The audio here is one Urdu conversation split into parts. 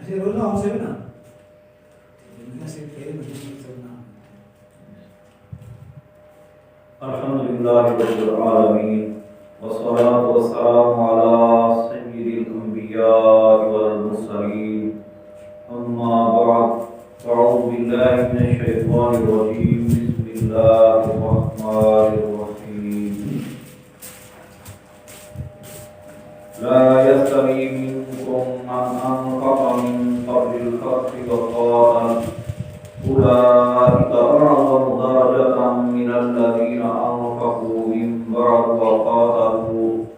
Kasi rola ako sa'yo na. Hindi nga sa'yo kayo, magiging sa'yo na. Alhamdulillahi Rabbil Alamin. Wassalatu wassalamu ala sayyidil anbiya'i wal mursalin. Amma ba'd. A'udzu billahi minasy syaithanir rajim. Bismillahirrahmanirrahim. La yastawi minkum man anfaqa min qablil fathi wa qatal. Ulaika a'zamu darajatan minal ladzina anfaqu min ba'du wa qatalu.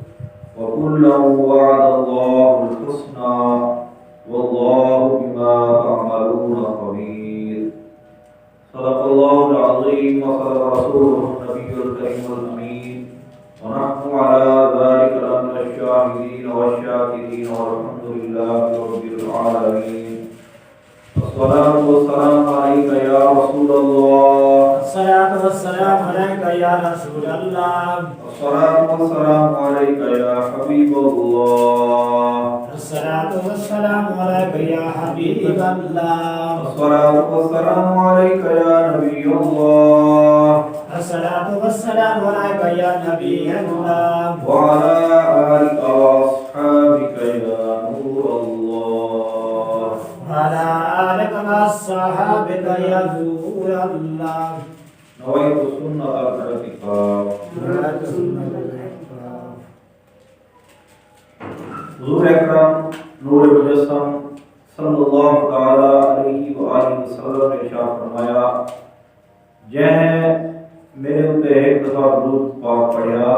Wa kullan wa'adallahu al-husna. Wallahu bima ta'maluna khabir. Sadaqallahul azim wa sadaqa rasuluhu nabiyyul karimul amin. Wa nahnu ala dzalika laminasy syahidin wasyakirin walhamdulillahi rabbil alamin. Wassalatu wassalamu alayka ya Rasulullah. Assalatu wassalamu alayka ya Rasulullah. Wassalatu wassalamu alayka ya Habibullah. Assalatu wassalamu alayka ya Habiballah. Wassalatu wassalamu alayka ya Nabiyullah. Assalatu wassalamu alayka ya Nabiyullah. Wa ala alika wa ashabika ya Nurullah. Wa ala alika wa ashabika ya Nurullah. Nawaitu sunnat al-i'tikaf. Huzur Akram Nur Mujassam sallallahu ta'ala alaihi wa alihi wasallam نے ارشاد فرمایا جہیں میرے اوتے ایک دفعہ درود پاک پڑھیا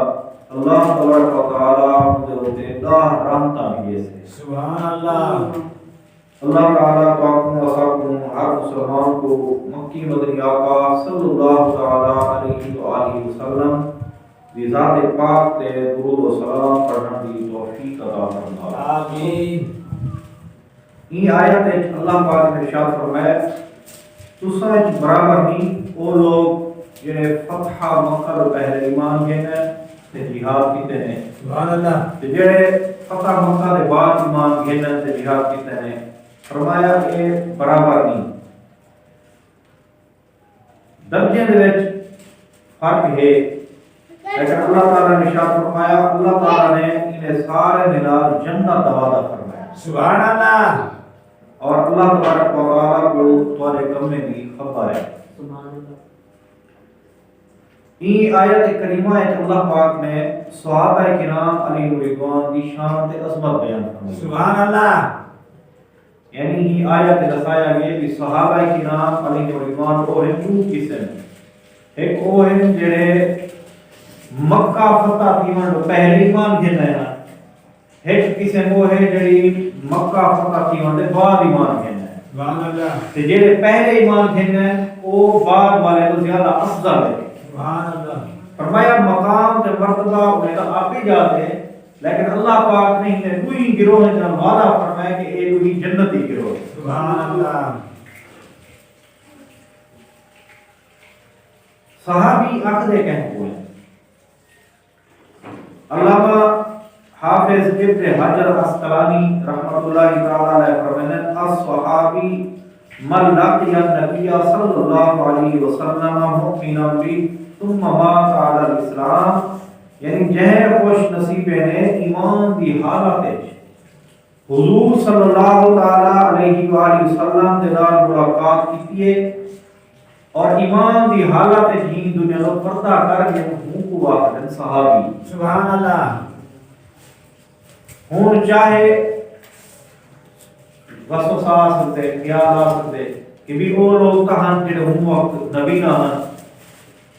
اللہ تبارک و تعالی مجھے اوتے 10 رحمتاں دیے سے سبحان اللہ. اللہ تعالی پاک و صاحب ہر مسلمان کو مکی مدنی آقا صلی اللہ تعالی علیہ وآلہ وسلم دی ذات پاک تے درود و سلام پڑھن دی توفیق عطا فرمائے. آمین. یہ آیت ہے اللہ پاک نے ارشاد فرمایا تساں وچ برابر نہیں او لوگ جڑے فتح مکہ تو پہلے ایمان گئے تے جہاد کیتے ہیں. سبحان اللہ. تے جڑے فتح مکہ دے بعد ایمان گئے تے جہاد کیتے ہیں فرمایا کہ برابر نہیں. درجے دے وچ فرق ہے لیکن اللہ تعالیٰ نے ارشاد فرمایا اللہ تعالیٰ نے انہیں سارے نال جنت دا وعدہ فرمایا. سبحان اللہ. اور اللہ تبارک و تعالیٰ کو تمہارے کمے کی خبر ہے. سبحان اللہ. یہ آیت کریمہ ہے اللہ پاک نے صحابہ کرام علیہ رضوان کی شان تے عظمت بیان فرمائی. سبحان اللہ. یعنی یہ آیت دکھایا گیا کہ صحابہ کرام علیہ رضوان اور دو قسم ایک وہ ہیں جڑے مکہ فتح تھیون پہلی ایمان گھن ہے ایک قسم وہ ہے جڑی مکہ فتح تھیون دے بعد ایمان گھن ہے. سبحان اللہ. تے جڑے پہلے ایمان گھن ہیں وہ بعد والے تو زیادہ افضل ہے. سبحان اللہ. فرمایا مقام تے مرتبہ انہیں تو آپ ہی جاتے ہیں لیکن اللہ پاک نے انہیں دوئی گروہ نے جنہاں وعدہ فرمایا کہ ایک دوئی جنتی گروہ. سبحان اللہ. صحابی عقدے کہیں ہوئے علامہ حافظ ابن حجر اسقلانی رحمۃ اللہ تعالی علیہ فرماتے الصحابی من لقی النبی صلی اللہ علیہ وسلم مؤمنا بھی ثم مات علی الاسلام یعنی جہے خوش نصیبے نے ایمان دی حالت وچ حضور صلی اللہ تعالی علیہ وآلہ وسلم دے نال ملاقات کیتی ہے اور ایمان دی حالت جی دنیا کو پردہ کر کے ہوں کو آخر صحابی. سبحان اللہ. ہون چاہے وسوسہ آ سکتے خیال آ سکتے کہ بھی وہ لوگ تہاں جڑے ہوں وقت نبی نہ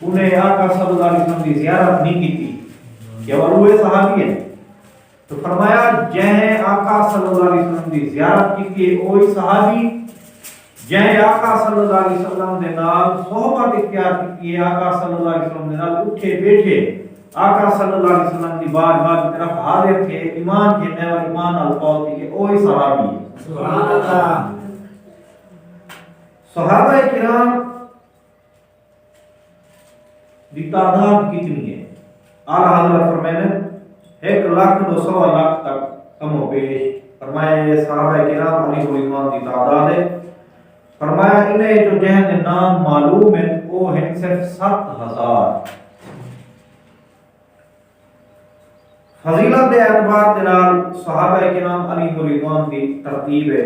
انہیں آقا صلی اللہ علیہ وسلم کی زیارت نہیں کی تھی کہ وہ صحابی ہیں. تو فرمایا جہیں آقا صلی اللہ علیہ وسلم کی زیارت کی تھی وہی صحابی جہیں آقا صلی اللہ علیہ وسلم دے نال صحبت اختیار کی آقا صلی اللہ علیہ وسلم دے نال اٹھے بیٹھے آقا صلی اللہ علیہ وسلم کی بارگاہ کی طرف حاضر تھے ایمان کے نئے اور ایمان القول تھی کہ وہی صحابی ہے. سبحان اللہ. صحابہ کرام دی تعداد کتنی ہے؟ اعلیٰ حضرت فرمائے 1,00,000 200 لاکھ تک کم و بیش فرمایا یہ صحابہ کرام علیہ الرضوان کی تعداد ہے. فرمایا انہیں جو جہن نام معلوم ہے وہ ہیں صرف 7000. فضیلت دے اعتبار دلال صحابہ کرام علیہ الرضوان کی ترتیب ہے.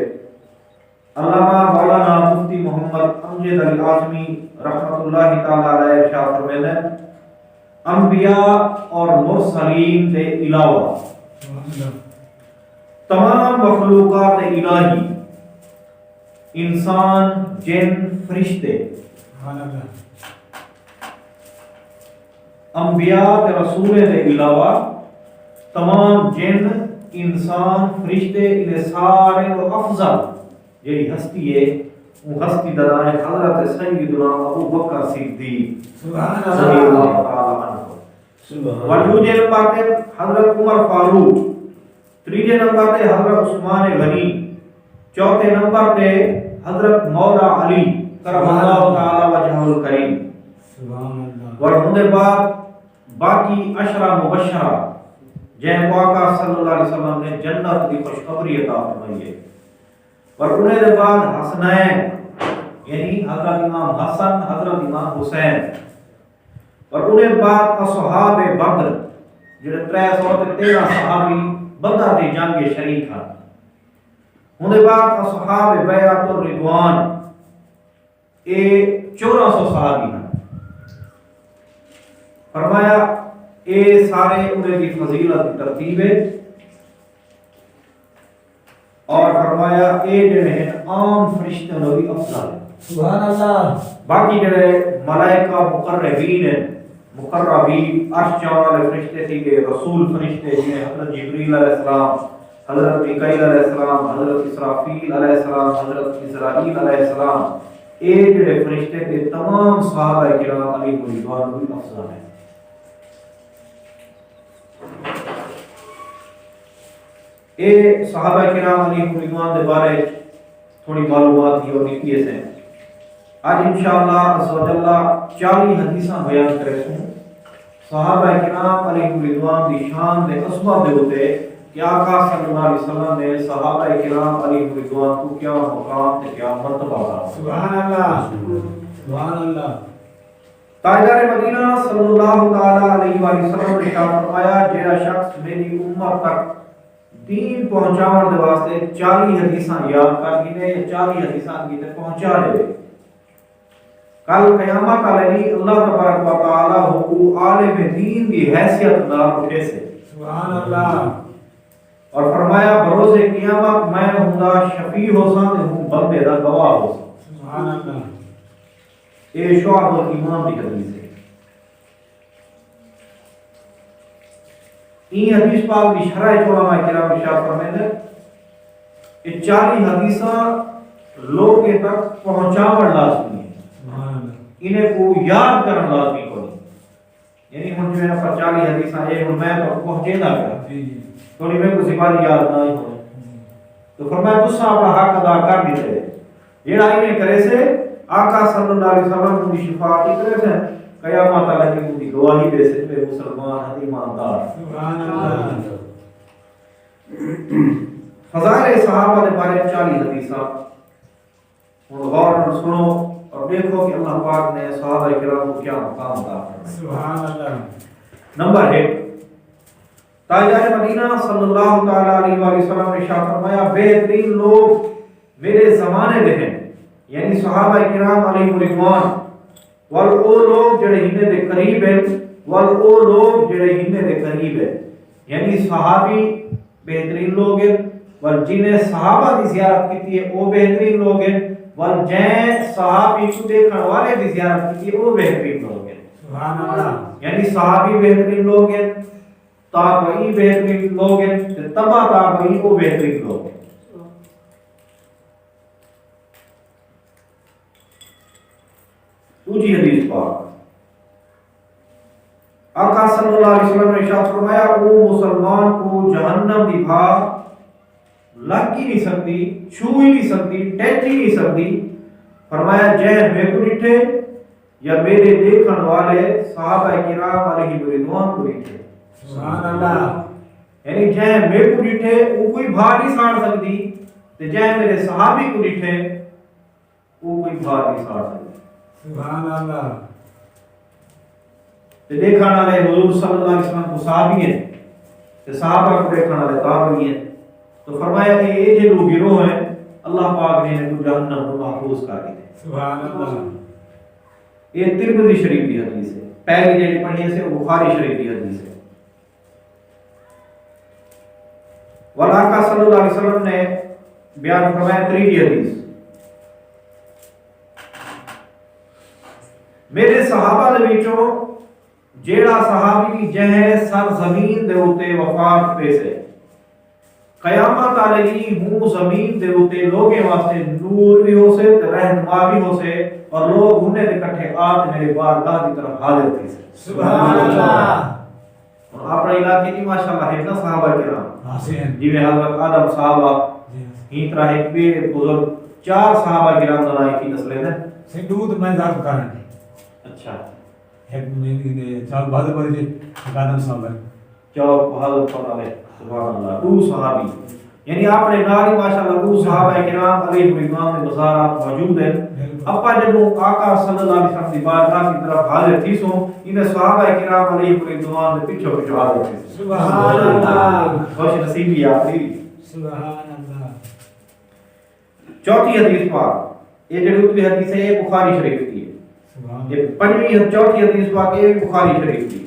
علامہ مولانا مفتی محمد امجد علی اعظمی رحمۃ اللہ تعالی علیہ ارشاد فرماتے ہیں انبیاء اور مرسلین کے علاوہ تمام مخلوقات الہی انسان جن فرشتے انبیاء تے رسول کے علاوہ تمام جن انسان فرشتے انہیں سارے و افضل جی ہستی ہے وہ ہستی دلائے حضرت سیدنا ابو بکر صدیق رضی اللہ تعالی عنہ. وجوجے نمبر تے حضرت عمر فاروق. تیجے نمبر تے حضرت عثمان غنی. چوتھے نمبر تے حضرت مولا علی کرم اللہ تعالی وجہہ الکریم. اور ان کے بعد باقی عشرہ مبشرہ جن کو آقا صلی اللہ علیہ وسلم نے جنت کی خوشخبری عطا فرمائی ہے. اور انہیں کے بعد حسنین یعنی حضرت امام حسن حضرت امام حسین. اور انہیں بعد اصحاب بدر جڑے 313 صحابی بدر دی جنگ شریک ہیں. انہیں بعد اصحاب بیعت الرضوان اے 1400 صحابی ہیں. فرمایا اے سارے انہیں کی فضیلت کی ترتیب ہے. اور فرمایا اے جڑے ہیں عام فرشتے نبی افضل ہیں. سبحان اللہ. باقی جڑے ملائکہ مقربین ہیں مقربین عرش چاہنے والے فرشتے تھی کہ رسول فرشتے جنہیں حضرت جبریل علیہ السلام حضرت میکائیل علیہ السلام حضرت اسرافیل علیہ السلام حضرت اسرائیل علیہ السلام اے جڑے فرشتے کے تمام صحابہ کرام علیہ الرضوان بھی افضل ہیں. اے صحابہ کرام علیہ الرضوان کے بارے تھوڑی معلومات ہی ہونی پیے سے. آج انشاءاللہ عز و جل 40 حدیثاں بیان کرے سوں صحابہ کرام علیہ الرضوان دی شان دے عظمت دے ہوتے کہ آقا صلی اللہ علیہ وسلم نے صحابہ کرام علیہ الرضوان کو کیا مقام تے کیا مرتبہ دا. سبحان اللہ. سبحان اللہ. تاجدار مدینہ صلی اللہ تعالی علیہ وآلہ وسلم نے فرمایا جڑا شخص میری امت تک دین پہنچاون دے واسطے 40 حدیثاں یاد کر گئے 40 حدیثاں کی تے پہنچا دے کل قیامت علیہ اللہ تبارک و تعالی ہو عالم دین کی حیثیت نال اٹھے سے. سبحان اللہ. اور فرمایا بروز قیامت میں ہوندا شفیع ہو سا تے ہوں بندے دا گواہ ہو سا. سبحان اللہ. اے شعب الایمان دی حدیث ہے. این حدیث پاک کی شرح علماء کرام ارشاد فرماتے ہیں کہ 40 حدیثاں لوگوں تک پہنچاون لازمی ہے. انہیں کو یاد کرنا لازمی ہوگی. یعنی ہن جو ہے نا 40 حدیثاں اے ہن میں تو پہنچے نہ گیا تھوڑی میں کو زبان یاد نہ ہو تو فرمایا تسا اپنا حق ادا کر دیتے جیڑا انہیں کرے سے آقا صلی اللہ علیہ وسلم کی شفاعت کرے سے قیامت علیہ کی گواہی دے سے پہ مسلمان ایماندار. سبحان اللہ. فضائل صحابہ کے بارے 40 حدیثاں اور غور سے سنو اور دیکھو کہ اللہ پاک نے صحابہ کرام کو کیا مقام عطا فرمایا. سبحان اللہ. نمبر 1 تاجدار مدینہ صلی اللہ تعالی علیہ وآلہ وسلم نے ارشاد فرمایا بہترین لوگ میرے زمانے دے ہیں یعنی صحابہ کرام علیہ الرضوان ول او لوگ جڑے ہنے دے قریب ہیں ول او لوگ جڑے ہنے دے قریب ہیں یعنی صحابی بہترین لوگ ہیں ول جنہیں صحابہ دی زیارت کی ہے وہ بہترین لوگ ہیں ول جن صحابی کو دیکھنے والے دی زیارت کی ہے وہ بہترین لوگ ہیں. سبحان اللہ. یعنی صحابی بہترین لوگ ہیں تابعی بہترین لوگ ہیں تبع تابعی وہ بہترین لوگ ہیں. دوسری حدیث پاک آقا صلی اللہ علیہ وسلم نے ارشاد فرمایا وہ مسلمان کو جہنم کی بھاگ لگ ہی نہیں سکتی چھو ہی نہیں سکتی ٹچ ہی نہیں سکتی. فرمایا جے میں کو ڈٹھے یا میرے دیکھن والے صحابہ کرام علیہ الرضوان کو ڈٹھے. سبحان اللہ. یعنی جہاں میرے کو ڈٹھے وہ کوئی بھا نہیں ساڑ سکتی تے جہاں میرے صحابی کو ڈٹھے وہ کوئی بھا نہیں ساڑ سکتی. سبحان اللہ. تے دیکھا والے حضور صلی اللہ علیہ وسلم کو صحابی ہیں تے صحابہ کو دیکھا والے تابعی ہیں. تو فرمایا کہ یہ جو لوگ گروہ ہیں اللہ پاک نے انہیں کو جہنم کو محفوظ کر دی. سبحان اللہ. یہ ترمذی شریف کی حدیث ہے. پہلی جو پڑھی ہے وہ بخاری شریف کی حدیث ہے. آقا صلی اللہ علیہ وسلم نے بیان فرمایا تیسری حدیث میرے صحابہ دے وچوں جیڑا صحابی جہے سر زمین دے اوتے وفات پیسے قیامت علیہ ہوں زمین دے اوتے لوگے واسطے نور بھی ہو سے رہنما بھی ہو سے اور لوگ انہیں دے کٹھے آج میرے بارگاہ کی طرف حاضر تھی سے. سبحان اللہ. اپنے علاقے کی ماشاءاللہ ہے نا صحابہ کرام جی میں حضرت آدم صحابہ ہی طرح ایک بے بزرگ 4 صحابہ کرام دنائی کی نسلیں ہیں سندود میں ذات کرن. اچھا ایک میں چال بعد پر جی آدم صحابہ چوک حضرت علیہ سبحان اللہ 2 صحابی یعنی اپنے ناری ماشاءاللہ 2 صحابہ کرام علیہ الرضوان میں بزارات موجود ہیں. اپا جب آقا صلی اللہ علیہ وسلم کی بارگاہ کی طرف حاضر تھی سو انہیں صحابہ کرام علیہ الرضوان میں پیچھے پیچھے حاضر تھے. سبحان اللہ. خوش نصیبی آخری. سبحان اللہ. چوتھی حدیث پاک یہ جو دوسری حدیث ہے یہ بخاری شریف کی ہے. یہ پنجویں چوتھی حدیث پاک یہ بخاری شریف کی.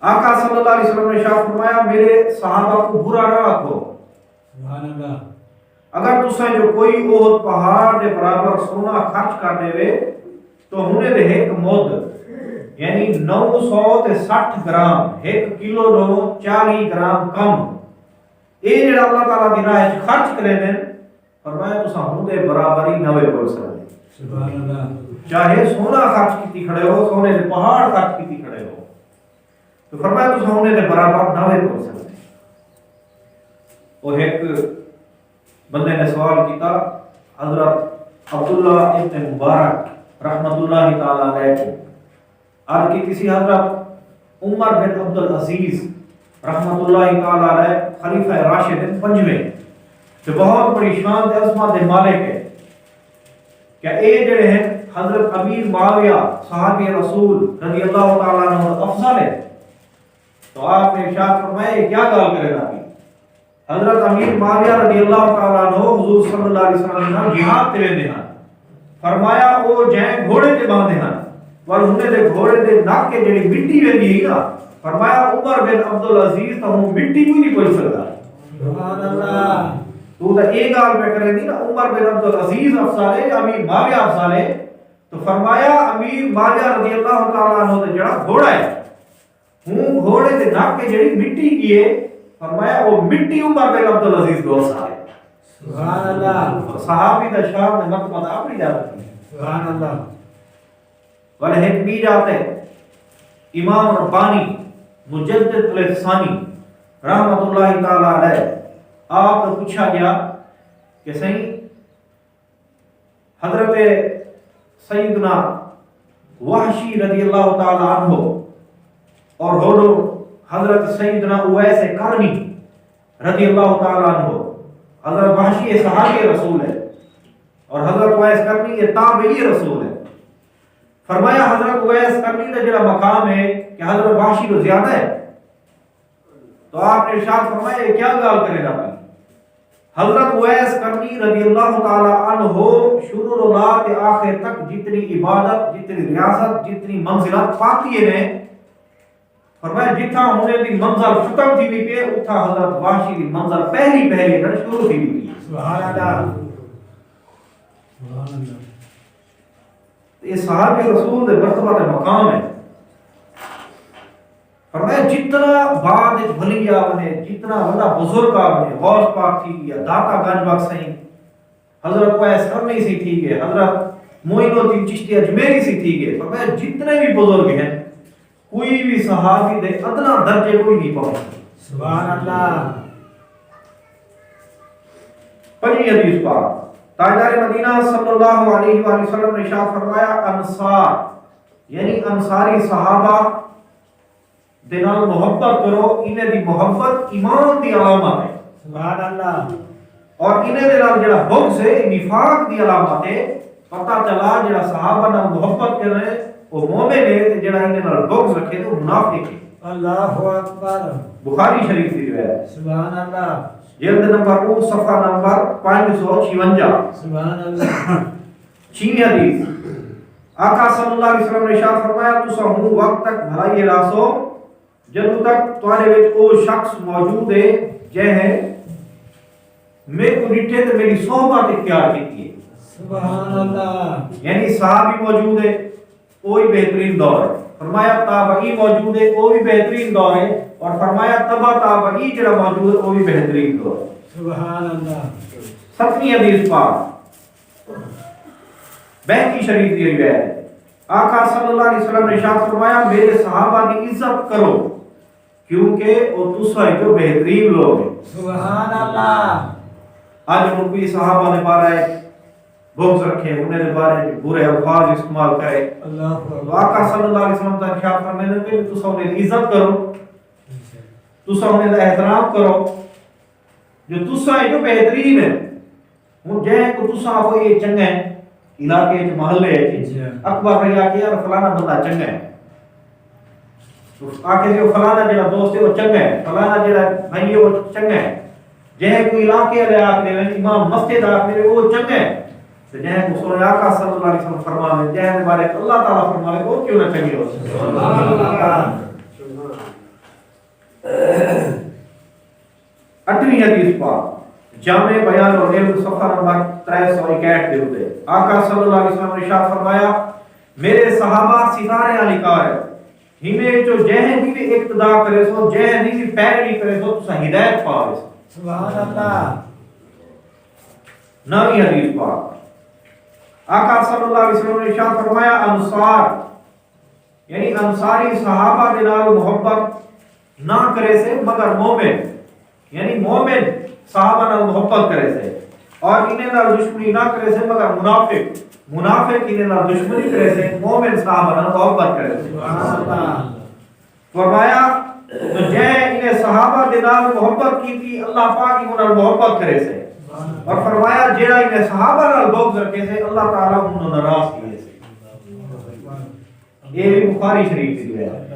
آقا صلی اللہ علیہ وسلم نے ارشاد فرمایا میرے صحابہ کو برا نہ رکھو. سبحان اللہ. اگر تساں جو کوئی احد پہاڑ دے برابر سونا خرچ کر دے تو ہونے دے ایک مد یعنی 960 گرام 1 کلو نو 40 گرام کم یہ جڑا اللہ تعالیٰ دی راہ وچ خرچ کرے دین فرمایا تساں ہونے دے برابر ہی نوے بول سکتے. سبحان اللہ. چاہے سونا خرچ کیتی کھڑے ہو سونے دے پہاڑ خرچ کیتی کھڑے ہو تو فرمایا تساں ہونے دے برابر نوے بول سکتے. وہ ایک بندے نے سوال کیتا حضرت عبداللہ ابن مبارک رحمت اللہ تعالیٰ علیہ کو عرض کی کسی حضرت عمر بن عبد العزیز رحمت اللہ تعالیٰ علیہ خلیفہ راشد 5ویں جو بہت بڑی شان دے عظمت دے مالک ہے کیا اے جڑے ہیں حضرت امیر معاویہ صحابی رسول رضی اللہ تعالیٰ عنہ افضل ہے. تو آپ نے ارشاد فرمایا کیا گال کرے گا. حضرت امیر معاویہ رضی اللہ تعالیٰ عنہ حضور صلی اللہ علیہ وسلم نے جہاد تے ویندے ہن فرمایا او جائیں گھوڑے تے باندھے ہن پر انہیں دے گھوڑے دے ناک کے جڑی مٹی ویندی ہے نا فرمایا عمر بن عبد العزیز تو مٹی کوئی نہیں پہنچ سکتا. سبحان اللہ. تو تے ایک گال پہ کرے دی نا عمر بن عبد العزیز افضل ہے امیر معاویہ افضل ہے تو فرمایا امیر معاویہ رضی اللہ تعالیٰ عنہ تے جڑا گھوڑا ہے ہوں گھوڑے تے ناک کے جڑی مٹی کی ہے فرمایا وہ مٹی عمر بن عبد العزیز کو سارے. سبحان اللہ. صحابی دا شان نے مرتبہ اپنی جاتی ہے. سبحان اللہ. والے ایک بھی جاتے امام ربانی مجدد الثانی رحمت اللہ تعالی علیہ آپ کو پوچھا گیا کہ صحیح حضرت سیدنا وحشی رضی اللہ تعالی عنہ اور ہوڑو حضرت سیدنا اویس کرنی رضی اللہ تعالیٰ عنہ حضرت وحشی صحابی رسول ہے اور حضرت اویس کرنی یہ تابعی رسول ہے. فرمایا حضرت اویس کرنی کا جڑا مقام ہے کہ حضرت وحشی تو زیادہ ہے تو آپ نے ارشاد فرمایا یہ کیا گال کرے گا. حضرت اویس کرنی رضی اللہ تعالیٰ عنہ شروع اللہ کے آخر تک جتنی عبادت جتنی ریاست جتنی منزلت پاتی ہے فرمایا جتھا ہونے دی منزل ختم تھی بھی پہ اتھا حضرت وحشی دی منزل پہلی نہ شروع تھی بھی. سبحان اللہ. سبحان اللہ. یہ صحابی رسول دے مرتبہ دے مقام ہے. فرمایا جتنا بعد ولی آنے جتنا بڑا بزرگ آنے غوث پاک تھی یا داتا گنج بخش سہیں حضرت اویس کرنی سی تھی گئے حضرت معین الدین چشتی اجمیری سی تھی گئے. فرمایا جتنے بھی بزرگ ہیں کوئی بھی صحابی دے ادنا درجے کوئی نہیں پہنچا. سبحان اللہ. پنجی حدیث پاک تاجدار مدینہ صلی اللہ علیہ وآلہ وسلم نے ارشاد فرمایا انصار یعنی انصاری صحابہ دے نال محبت کرو، انہیں دی محبت ایمان دی علامت ہے، سبحان اللہ، اور انہیں دے نال جڑا بغض ہے نفاق دی علامت ہے۔ پتہ چلا جڑا صحابہ نال محبت کر رہے وہ مومن ہے، تے جڑا انہیں نال بغض رکھے تو منافق ہے۔ اللہ اکبر، بخاری شریف کی روایت، سبحان اللہ، جلد نمبر 2 صفحہ نمبر 556، سبحان اللہ، 6 حدیث۔ آقا صلی اللہ علیہ وسلم نے ارشاد فرمایا تسا ہوں وقت تک بھلائی راسو جدوں تک تواڈے وچ او شخص موجود ہے جے ہے میں کو ڈٹھے تے میری صحبت اختیار کی ہے۔ سبحان اللہ، یعنی صحابی موجود ہے وہی بہترین دور ہے، فرمایا تابعی موجود ہے وہ بھی بہترین دور ہے، اور فرمایا تبع تابعی جڑا موجود ہے وہ بھی بہترین دور ہے۔ سبحان اللہ، 7ویں حدیث پاک بہقی شریف کی روایت ہے، آقا صلی اللہ علیہ وسلم نے ارشاد فرمایا میرے صحابہ کی عزت کرو کیونکہ وہ تسا جو بہترین لوگ ہیں۔ سبحان اللہ، آج ملکی صحابہ نے بارے بغض رکھے، انہیں نے بارے برے الفاظ استعمال کرے، اللہ تو آقا صلی اللہ علیہ وسلم کا ارشاد فرمایا کہ تسا انہیں عزت کرو، تسا انہیں احترام کرو جو تسا جو بہترین ہے۔ ہوں جے کو تسا کو یہ چنگا ہے علاقے وچ محلے وچ اکبر رہیا کہ یار فلانا بندہ چنگا ہے، تو آکے جو فلانا جڑا دوست ہے وہ چنگا ہے، فلانا جڑا بھائی ہے وہ چنگا ہے، جے کوئی علاقے والے آکھدے ہیں امام مسجد آکھدے ہیں وہ چنگا ہے، تو جے کو سن آقا صلی اللہ علیہ وسلم فرماوے جے دے بارے اللہ تعالی فرماوے وہ کیوں نہ چنگے ہو۔ سبحان اللہ، 8ویں حدیث پاک جامع بیان اور علم صفحہ نمبر 361 دے ہوتے آقا صلی اللہ علیہ وسلم نے ارشاد فرمایا میرے صحابہ ستارے علی کار ہے، ہمیں جو جہن بھی اقتدا کرے سو جہن بھی پیروی کرے سو تو ہدایت پاوے۔ سبحان اللہ، 9ویں حدیث پاک آقا صلی اللہ علیہ وسلم نے ارشاد فرمایا انصار یعنی انصاری صحابہ دے نال محبت نہ کرے سے مگر مومن، یعنی مومن صحابہ نال محبت کرے سے، اور انہیں نال دشمنی نہ کرے سے مگر منافق، منافق انہیں نال دشمنی کرے سے، مومن صحابہ نال محبت کرے سے۔ سبحان اللہ، فرمایا تو جے انہیں صحابہ دے نال محبت کی تھی اللہ پاک انہیں نال محبت کرے سے، اور فرمایا جیڑا انہیں صحابہ نال بغض رکھے سے اللہ تعالیٰ انہوں ناراض کیے سے۔ یہ بھی بخاری شریف کی روایت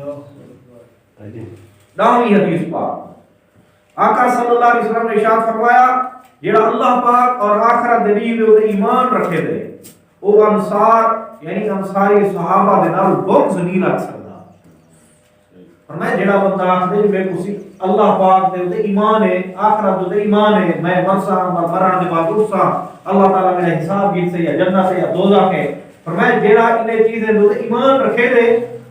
ہے۔ 9ویں حدیث پاک آقا صلی اللہ علیہ وسلم نے ارشاد فرمایا جڑا اللہ پاک اور آخرت دے تے ایمان رکھے دے او انصار یعنی انصاری صحابہ دے نال بغض نہیں رکھ سکتا۔ فرمایا جڑا بندہ آکھدے میں کسی اللہ پاک دے تے ایمان ہے، آخرت دے ایمان ہے، میں مرسا مران دے بعد اٹھسا، اللہ تعالیٰ میرا حساب گن سے یا جنت سے یا دوزخ ہے، فرمایا جڑا انہیں چیزیں تے ایمان رکھے دے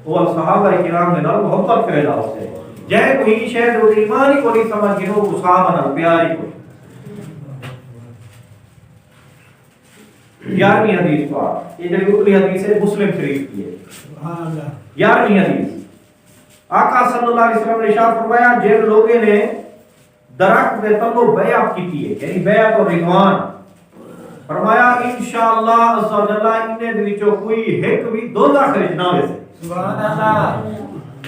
وہ صحابہ کرام دے نال محبت کرے گا اس سے، جے کوئی شے تے ایمان ہی کوئی سمجھ گنو کو صحابہ نال پیار ہی کوئی۔ 11ویں حدیث پاک یہ جو اگلی حدیث ہے مسلم شریف کی ہے۔ سبحان اللہ، 11ویں حدیث آقا صلی اللہ علیہ وسلم نے ارشاد فرمایا جن لوگوں نے درخت دے تلو بیعت کی ہے یعنی بیعت اور رضوان، فرمایا انشاءاللہ عز و جل انہیں دے وچوں کوئی ایک بھی دوزخ وچ نہ ویسے۔ سبحان اللہ،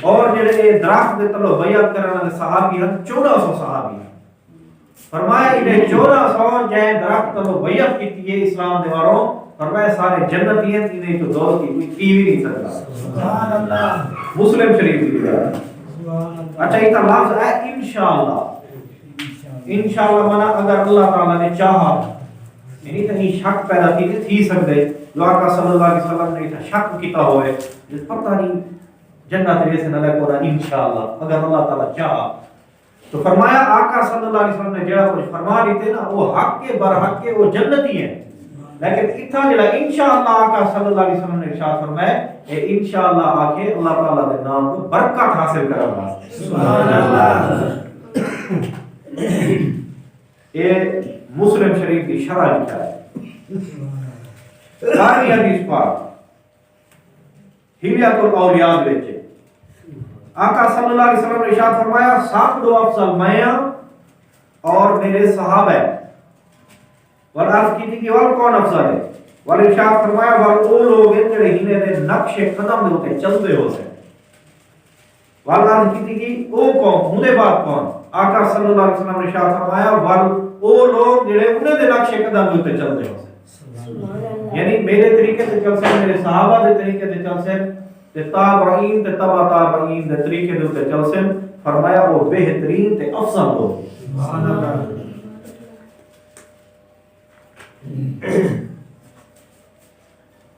اور جڑے درخت دے تلو بیعت کرن والے صحابی ہیں 1400 صحابی ہیں، فرمایا انہیں 1400 جے درخت تلو بیعت کی ہے اسلام دے واروں، فرمایا سارے جنتی ہیں، انہیں تو دوست کی کوئی بھی نہیں سکتا۔ سبحان اللہ، مسلم شریف کی روایت۔ سبحان اللہ، اچھا یہ لفظ ہے انشاءاللہ، انشاءاللہ مانا اگر اللہ تعالیٰ نے چاہا، یعنی کہیں شک پیدا تھی سکتے جو آقا صلی اللہ علیہ وسلم نے شک کیتا ہوئے جس پتہ نہیں جنت ویسے نہ لے کونا انشاءاللہ اگر اللہ تعالیٰ چاہا، تو فرمایا آقا صلی اللہ علیہ وسلم نے جڑا کچھ فرما دیتے نا وہ حق کے برحق کے وہ جنتی ہیں، لیکن اتھا جڑا انشاءاللہ آقا صلی اللہ علیہ وسلم نے ارشاد فرمایا کہ انشاءاللہ آکے اللہ تعالیٰ دے نام کو برکت حاصل کرنا واسطے۔ سبحان اللہ، یہ مسلم شریف کی شرح لکھا ہے۔ 12ویں حدیث پاک حلیۃ الاولیاء وچ آقا صلی اللہ علیہ وسلم نے ارشاد فرمایا 7 دو افضل میں اور میرے صحابہ ہیں، والعرض کی تھی کہ اور کون افضل ہے، والارشاد فرمایا وہ لوگ ہیں جڑے ہنے دے نقش قدم دے اوتے چلدے ہو سے، والان کی تھی او قوم ہنے بعد کون آقا صلی اللہ علیہ وسلم نے ارشاد فرمایا ول او لوگ جڑے انہاں دے نقش قدم تے چلدے ہو یعنی میرے طریقے سے چل سن میرے صحابہ دے طریقے سے چل سن تے تابعین تے تبع تابعین دے طریقے تے چل سن فرمایا وہ بہترین تے افضل لوگ سبحان اللہ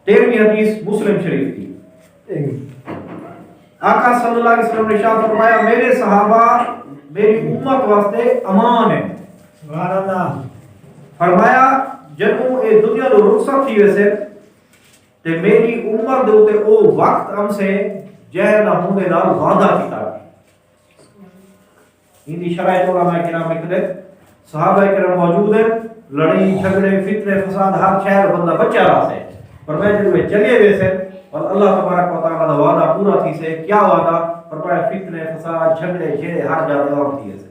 13ویں حدیث مسلم شریف کی آقا صلی اللہ علیہ وسلم نے ارشاد فرمایا میرے صحابہ میری امت واسطے امان ہے سبحان اللہ فرمایا جدوں اے دنیا نو رخصت تھی ویسے تے میری عمر دے اوتے او وقت ہم سے جہر نہ ہون دے نال وعدہ کیتا ان دی شرائط علماء کرام لکھدے صحابہ کرام موجود ہیں لڑائی جھگڑے فتنے فساد ہر شہر بندہ بچا رہا سے فرمایا جب چلے ویسے اور اللہ تبارک و تعالی دا وعدہ پورا تھی سے کیا وعدہ فرمایا فتنے فساد جھگڑے جھیڑے ہر جگہ اور تھی سے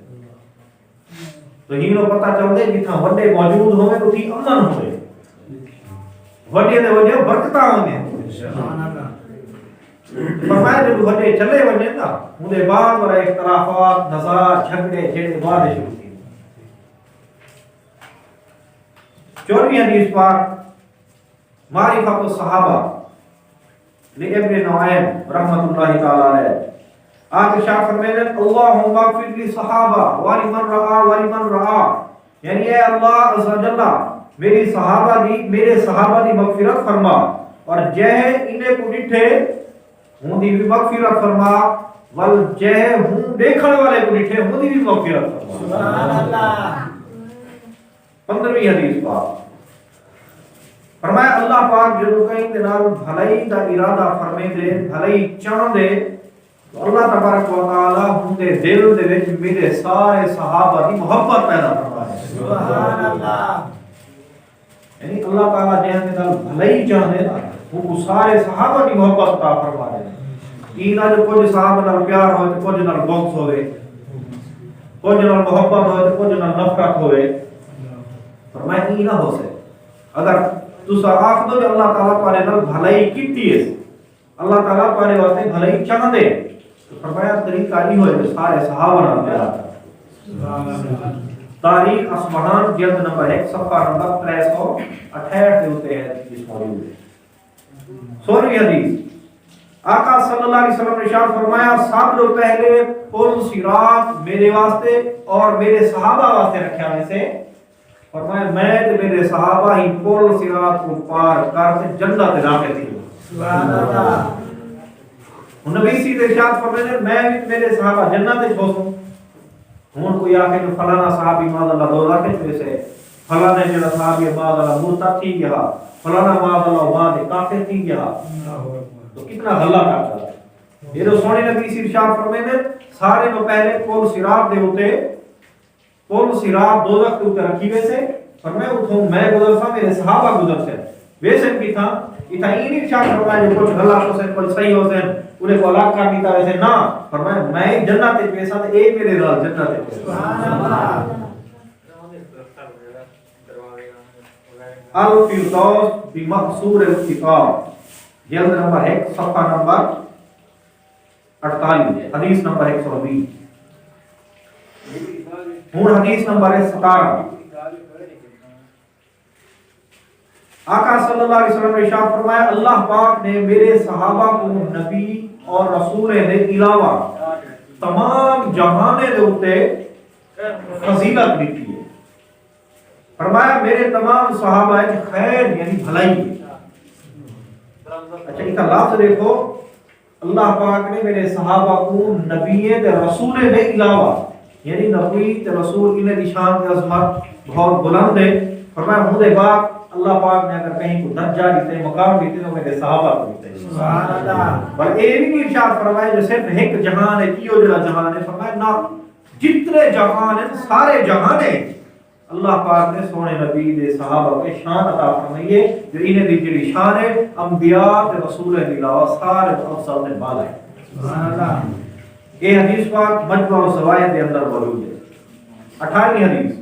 تو ہینو پتہ چل دے جتھاں وڈے موجود ہوے تو تھی امن ہوے وڈے دے وجہ برکتاں ہوندے سبحان اللہ فرمایا جب وڈے چلے ونے نا اون دے بعد اور اختلافات نزاع جھگڑے جھیڑے بعد شروع تھی 14ویں حدیث پاک معرفت الصحابہ لابن نعیم رحمۃ اللہ تعالی علیہ آپ ارشاد فرماتے ہیں اللهم اغفر للصحابہ ولمن رعا ولمن رعا یعنی اے اللہ عز و جل میرے صحابہ دی مغفرت فرما اور جے انہیں کو ڈٹھے ہوں دی بھی مغفرت فرما ول جے ہوں دیکھنے والے کو ڈٹھے ہوں دی بھی مغفرت فرما سبحان اللہ 15ویں حدیث پاک فرمایا اللہ پاک جو کہیں دے نال بھلائی دا ارادہ فرمے دے بھلائی چاہ دے تو اللہ تبارک و تعالی ہن دے دل دے وچ میرے سارے صحابہ دی محبت پیدا فرمائے سبحان اللہ یعنی اللہ تعالی جہاں دے نال بھلائی چاہ دے نا وہ سارے صحابہ دی محبت عطا فرما دے اینا جو کچھ صحابہ نال پیار ہوئے تے کچھ نال بغض ہوئے کچھ نال محبت ہوئے تے کچھ نال نفرت ہوئے فرمایا ای نہ ہو سے اگر تو صاحب دو اللہ تعالیٰ پارے نال بھلائی کیتی ہے اللہ تعالیٰ پارے واسطے بھلائی چاہ دے تو فرمایا طریقہ نہیں ہوئے کہ سارے صحابہ نال پیار تاریخ اصفہان جلد نمبر 1 صفحہ نمبر 368 کے ہوتے ہیں اس موضوع میں 16ویں حدیث آقا صلی اللہ علیہ وسلم نے ارشاد فرمایا سب لوگ پہلے پل صراط میرے واسطے اور میرے صحابہ واسطے رکھا میں سے فرمایا میں تے میرے صحابہ ہی پل صراط کو پار کر کے جنت داخل تھی سبحان اللہ نبی سی دے ارشاد فرمایا میں بھی میرے صحابہ جنت وچ پہنچوں ہن کوئی آ کے فلانا صحابی ماذ اللہ دوزخ وچ سے فلانا جڑا صحابی ماذ اللہ مرتد تھی گیا فلانا ماذ اللہ بعد کافر تھی گیا تو کتنا غلہ کرتا ہے یہ جو سونے نبی سی ارشاد فرمایا سارے تو پہلے پل صراط دے ہوتے پل صراط دوزخ کے اوپر رکھی ویسے فرمایا اتھوں میں گزر سا میرے صحابہ گزر سے ویسے بھی تھا اتنا ہی نہیں شاک فرمایا جو کچھ غلط ہو سے کچھ صحیح ہو سے انہیں کو الگ کر دیتا ویسے نہ فرمایا میں جنت تے پیسا تے ایک میرے نال جنت تے پیسا سبحان اللہ الفردوس بمقصور الکتاب جلد نمبر 1 صفحہ نمبر 48 حدیث نمبر 120 ہوں حدیث نمبر 17 آقا صلی اللہ علیہ وسلم نے ارشاد فرمایا اللہ پاک نے میرے صحابہ کو نبی اور رسول دے علاوہ تمام جہانے دے اوتے فضیلت دیتی ہے فرمایا میرے تمام صحابہ خیر یعنی بھلائی اچھا اس کا لفظ دیکھو اللہ پاک نے میرے صحابہ کو نبی دے رسول دے علاوہ یعنی نبی تے رسول انہیں دی شان تے عظمت بہت بلند ہے فرمایا ہوں دے بعد اللہ پاک نے اگر کہیں کو درجہ دیتے مقام دیتے تو میرے صحابہ کو دیتے سبحان اللہ پر یہ بھی ارشاد فرمایا جو صرف ایک جہان ہے کیو جڑا جہان ہے فرمایا نہ جتنے جہان ہیں سارے جہان ہیں اللہ پاک نے سونے نبی دے صحابہ کے شان عطا فرمائی ہے جو انہیں دی جڑی شان ہے انبیاء تے رسول کے علاوہ سارے افضل نے بالا ہے سبحان اللہ یہ حدیث پاک مجموع الزوائد کے اندر موجود ہے 18ویں حدیث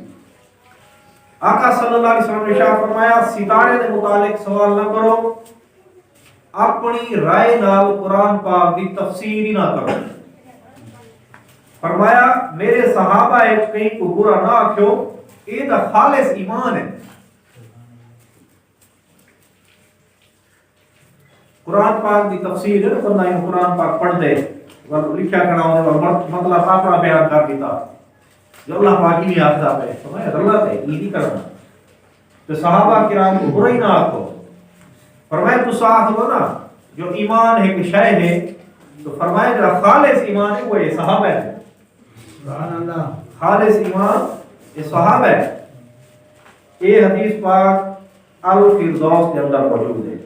آقا صلی اللہ علیہ وسلم نے ارشاد فرمایا ستارے کے متعلق سوال نہ کرو اپنی رائے نال قرآن پاک دی تفسیر ہی نہ کرو فرمایا میرے صحابہ کہیں کو برا نہ آکھو، یہ دا خالص ایمان ہے۔ قرآن پاک دی تفسیر ہے، بندہ یہ قرآن پاک پڑھ دے لکھا کھڑا ہونے والا مطلب اپنا بیان کر دیتا جو اللہ پاک ہی نہیں آخدا پہ فرمایا غلط ہے، یہ نہیں کرنا۔ تو صحابہ کرام کو برا ہی نہ آکھو، فرمایا تو ساتھ ہو نا جو ایمان ہے کہ شے ہے، تو فرمایا جو خالص ایمان ہے وہ یہ صحابہ ہے۔ سبحان اللہ۔ خالص ایمان یہ صحابہ ہے۔ یہ حدیث پاک الفردوس کے اندر موجود ہے۔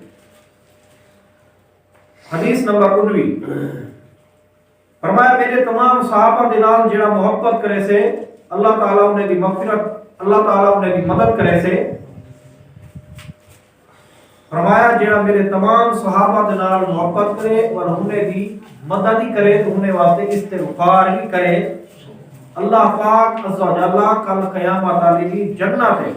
حدیث نمبر 19 فرمایا میرے تمام صحابہ دے نال جڑا محبت کرے سے اللہ تعالیٰ انہیں دی مغفرت، اللہ تعالیٰ انہیں دی مدد کرے سے۔ فرمایا جڑا میرے تمام صحابہ دے نال محبت کرے اور انہیں دی مدد ہی کرے تو انہیں واسطے استغفار ہی کرے، اللہ پاک عز و جل کل قیامت والے دی جنت ہے۔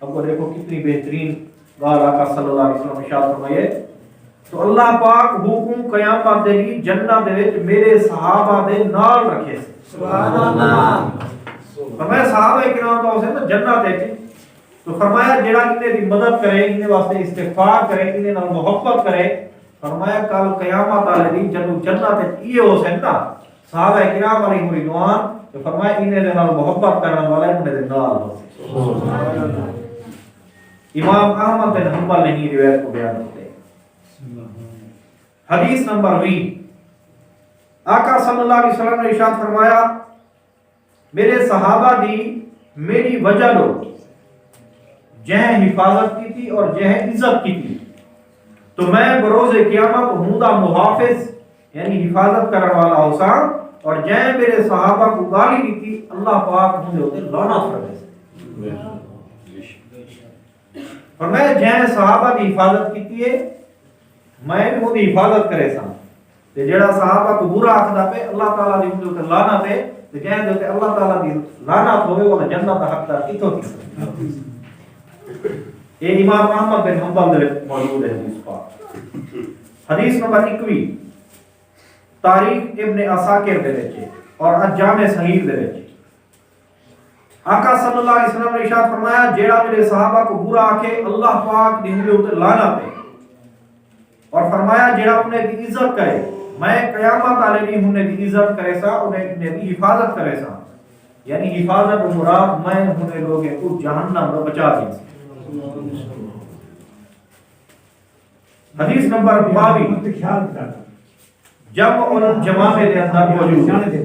اب وہ دیکھو کتنی بہترین بات آقا صلی اللہ علیہ وسلم ارشاد فرمائے، تو اللہ پاک حکم قیامت دے دی جنت دے وچ میرے صحابہ دے نال رکھے۔ سبحان اللہ۔ فرمایا صحابہ کرام تو اسے نا جنت ہے، تو فرمایا جڑا انہیں دی مدد کرے، انہیں واسطے استغفار کرے، انہیں نال محبت کرے، فرمایا کل قیامت والے دن جنو جنت یہ ہو سن نا صحابہ کرام علیہم رضوان، تو فرمایا انہیں دے نال محبت کرنے والا انہیں دے نال ہو۔ امام احمد بن حنبل نے یہ روایت کو بیان کرتے ہیں۔ حدیث نمبر 20 آقا صلی اللہ علیہ وسلم نے ارشاد فرمایا میرے صحابہ دی میری وجہ لو جہیں حفاظت کی تھی اور جہیں عزت کی تھی، تو میں بروز قیامت ہوں دا محافظ یعنی حفاظت کرنے والا ہوسا، اور جہیں میرے صحابہ کو گالی دی تھی اللہ پاک ہوں دے ہوتے لعنت فرمائے۔ اور میں جہیں صحابہ دی حفاظت کی تھی میں بھی وہ حفاظت کرے سا، تے جڑا صحابہ کو برا آکھدا پہ اللہ تعالیٰ دی ہوں دے ہوتے لعنت ہے، تے جہیں دے ہوتے اللہ تعالیٰ دی لعنت ہوئے وہ جنت حقدار کتھوں تھی۔ یہ امام احمد بن حنبل دے موجود ہے حدیث پاک۔ حدیث نمبر 21 تاریخ ابن عساکر دے وچ اور الجامع صحیح دے وچ آقا صلی اللہ علیہ وسلم نے ارشاد فرمایا جیڑا میرے صحابہ کو برا آکھے اللہ پاک دی ہوں تے لعنت ہے، اور فرمایا جیڑا انہیں دی عزت کرے میں قیامت والے دن انہیں دی عزت کرے سا، انہیں دی حفاظت کرے سا، یعنی حفاظت و مراد میں انہیں لوگے کو جہنم میں بچا دیں۔ حدیث نمبر 22 جمع اور جماع دے اندر موجود ہے۔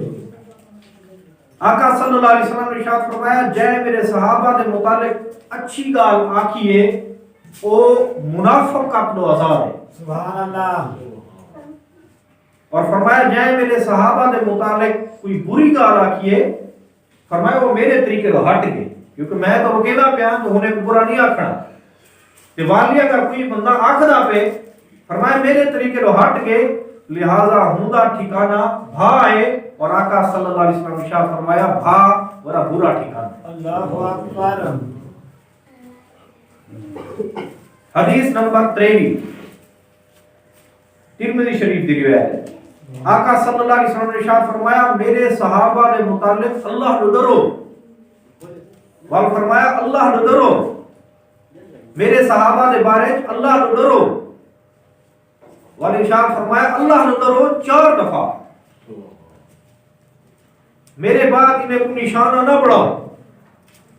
آقا صلی اللہ علیہ وسلم نے ارشاد فرمایا جے میرے صحابہ دے متعلق اچھی گال آکھیے او منافق قتل و آزاد ہے۔ سبحان اللہ۔ اور فرمایا جے میرے صحابہ دے متعلق کوئی بری گال آکھیے فرمایا وہ میرے طریقے کو ہٹ گئے، کیونکہ میں تو اکیلا پیا تو انہیں برا نہیں آکھنا، تے والی اگر کوئی بندہ آکھدا پہ فرمایا میرے طریقے کو ہٹ گئے، لہذا ہوندا ٹھکانہ بھا ہے، اور آقا صلی اللہ علیہ وسلم ارشاد فرمایا بھا بڑا برا ٹھکانہ۔ اللہ اکبر۔ حدیث نمبر 23 ترمذی شریف دی روایت ہے۔ آقا صلی اللہ علیہ وسلم نے ارشاد فرمایا میرے صحابہ کے متعلق اللہ نو ڈرو، اور فرمایا اللہ نو ڈرو، میرے صحابہ کے بارے اللہ نو ڈرو، اور ارشاد فرمایا اللہ نو ڈرو 4 دفعہ، میرے بعد انہیں کو نشانہ نہ بڑھاؤ،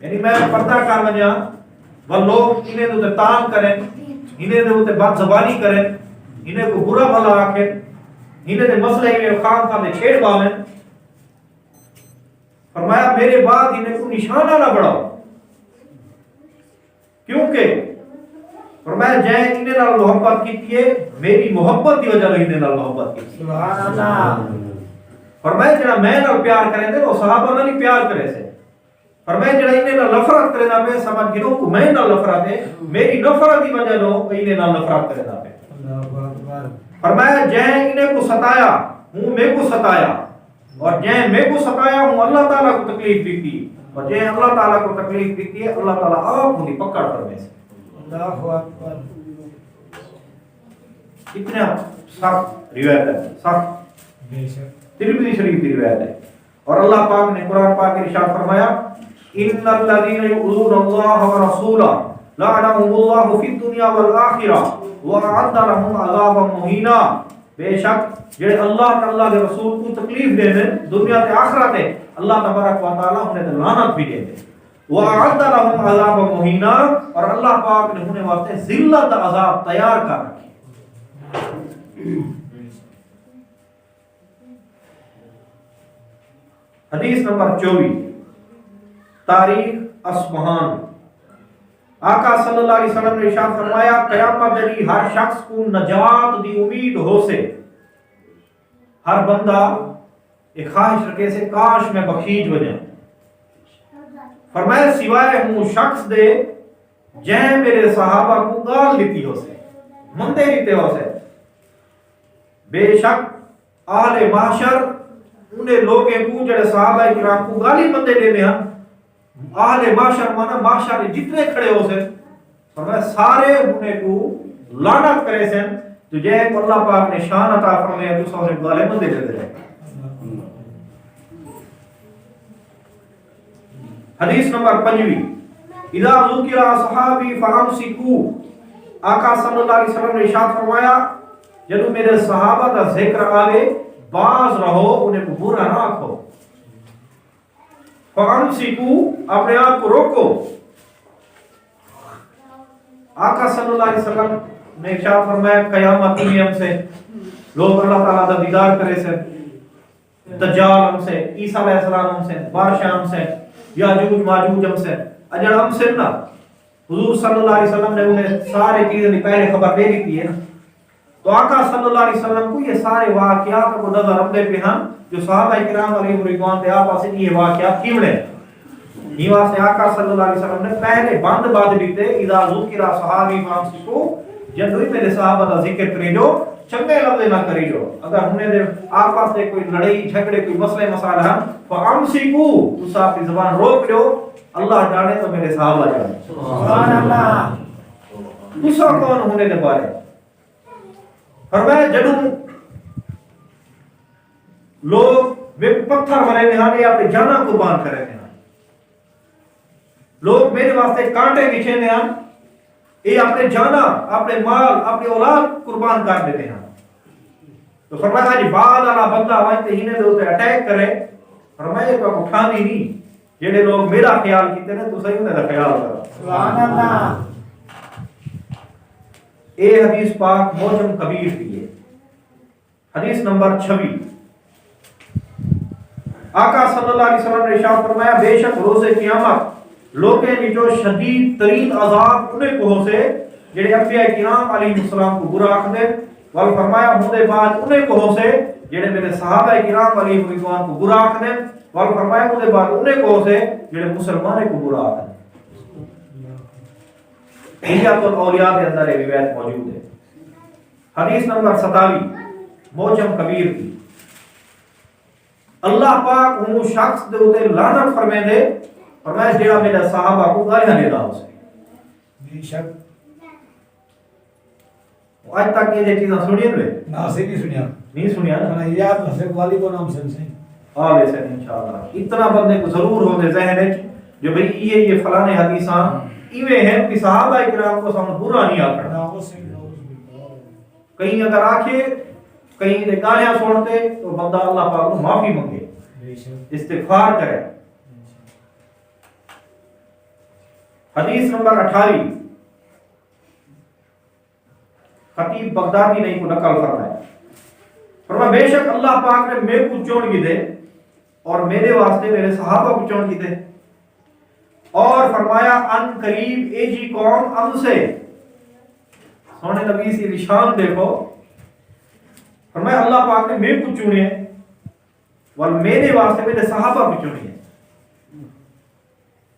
یعنی میں پردہ کر ونجا وہ لوگ انہیں تو تان کریں، انہیں تو بد زبانی کریں، انہیں کو برا بھلا آکھیں، انہیں دے مسئلے میں خام خام چھیڑ باویں، فرمایا میرے بعد انہیں کو نشانہ نہ بڑھاؤ، کیونکہ فرمایا جائے انہیں نال محبت کی ہے میری محبت دی وجہ انہیں نال محبت کی۔ سبحان اللہ۔ فرمایا جڑا میں نال پیار کرے دے وہ صحابہ نال پیار کرے سے، فرمایا جڑا انہیں نال نفرت کرے دا پہ سمجھ گرو کو میں نال نفرت ہے میری نفرت دی وجہ لو انہیں نال نفرت کرے دا پہ۔ اللہ اکبر۔ فرمایا جے انہیں کو ستایا ہوں میں کو ستایا، اور جے میں کو ستایا ہوں اللہ تعالیٰ کو تکلیف دی تھی، اور جے اللہ تعالیٰ کو تکلیف دی تھی اللہ تعالیٰ آپ ہوں دی پکڑ فرمائے سے۔ اللہ اکبر۔ اتنا سخت روایت ہے، سخت ترمذی شریف کی روایت ہے. اور اللہ پاک نے قرآن پاک میں ارشاد فرمایا ان الذين يؤذون الله ورسوله لعنهم الله في الدنيا والاخره واعد لهم عذابا مهینا. بے شک جڑے اللہ تعالی کے رسول کو تکلیف دے دیں دنیا تے آخرت ہے، اللہ تبارک و تعالی انہیں لعنت بھی دے دے. وَأَعَدَّ لَهُمْ عَذَابًا مُهِينًا، اور اللہ پاک نے انہیں واسطے ذلت عذاب تیار کر رکھی. حدیث نمبر 24 تاریخ اصفہان. آقا صلی اللہ علیہ وسلم نے ارشاد فرمایا قیامت دن ہر شخص کو نجات دی امید ہو سے. ہر بندہ ایک خواہش رکھے سے کاش میں بخشیج ہو جائیں. فرمایا سوائے ہوں شخص دے جہیں میرے صحابہ کو گال لیتی ہو سے، مندے لیتے ہو سے. بے شک اہل معاشر انہیں لوگیں کو جڑے صحابہ کرام کو گالی مندے دے ہیں، اہل معاشر مانا معاشر جتنے کھڑے ہو سے فرمایا سارے انہیں کو لعنت کرے سے. تو جے کو اللہ پاک نے شان عطا فرمایا تو سارے گالے مندے دے دے. حدیث نمبر 25 اذا ذکر اصحابی فامسکو. آقا صلی اللہ علیہ وسلم نے ارشاد فرمایا جب میرے صحابہ کا ذکر آوے باز رہو، انہیں کو برا نہ آکھو. فامسکو اپنے آپ کو روکو. آقا صلی اللہ علیہ وسلم نے ارشاد فرمایا قیامت میں ہم سے لوگ اللہ تعالیٰ کا دیدار کرے سے، دجال ہم سے، عیسیٰ علیہ السلام ہم سے، بارشاہ ہم سے، یاجوج ماجوج ہم سے، اجڑ ہم سے نا. حضور صلی اللہ علیہ وسلم نے انہیں سارے چیزیں پہلے خبر دے دی ہے نا. تو آقا صلی اللہ علیہ وسلم کو یہ سارے واقعات کو نظر رکھتے پہ ہیں جو صحابہ کرام علیہ رضوان دے آپا سے یہ واقعات کیوڑے یہ واسطے آقا صلی اللہ علیہ وسلم نے پہلے بند بات دیتے اذا ذکر صحابی فامسکو، جب بھی میرے صحابہ کا ذکر کرے جو چنگے لفظ نہ کری جو. اگر انہیں دے آپس سے کوئی لڑائی جھگڑے کوئی مسئلے مسائل ہیں فامسکو تو اپنی زبان روک لو. اللہ جانے تو میرے صحابہ جانے. سبحان اللہ. دوسرا کون ہونے دے بارے فرمایا جدوں لوگ پتھر مرے نہانے اپنے جانا قربان کرے ہیں، لوگ میرے واسطے کانٹے بچھے ہیں، یہ اپنے جانا اپنے مال اپنی اولاد قربان کر دیتے ہیں. تو فرمایا جی بعد والا بندہ آئے تو انہیں دے اوتے اٹیک کرے. فرمایا یہ تو اٹھانی نہیں، جڑے لوگ میرا خیال کیتے ہیں تو صحیح انہیں دا خیال کرو. سبحان اللہ. اے حدیث پاک موجم کبیر کی ہے. حدیث نمبر 26 آقا صلی اللہ علیہ وسلم نے ارشاد فرمایا بے شک روز قیامت لوگیں بھی جو شدید ترین عذاب انہیں کو ہو سے جڑے انبیاء کرام علیہ السلام کو برا آخ دے، ول فرمایا ہونے بعد انہیں کو ہو سے جڑے میرے صحابہ کرام علیہ الرضوان کو برا آخ دے، ول فرمایا ہونے بعد انہیں کو ہو سے جڑے مسلمانوں کو برا آخ دے. حلیات الاولیاء کے اندر یہ روایت موجود ہے. حدیث نمبر 27 موجم کبیر کی. اللہ پاک وہ شخص دے اوتے لعنت فرمائے دے فرمایا جڑا میرے صحابہ کو گالیاں دیتا ہو سے. بے شک آج تک یہ چیزیں سنی ہوئے نہ سے نہیں سنیا، نہیں سنیا نا. میں یاد نہ سے والی کو نام سے آوے سے انشاءاللہ اتنا بندے کو ضرور ہونے ذہن ہے جو بھئی یہ فلانے حدیثاں ایویں ہیں کہ صحابہ کرام کو سامنے برا نہیں آکڑا. کہیں اگر آکھے کہیں دے گالیاں سنتے تو بندہ اللہ پاک کو معافی منگے، استغفار کرے. حدیث نمبر 28 خطیب بغدادی نے کو نقل فرمایا فرمایا بے شک اللہ پاک نے میرے کو چون کی دے اور میرے واسطے میرے صحابہ کو چون کی دے، اور فرمایا ان قریب اے جی قوم ام سے سونے نبی سی نشان دیکھو. فرمایا اللہ پاک نے میرے کو چنے اور میرے واسطے میرے صحابہ کو چنے.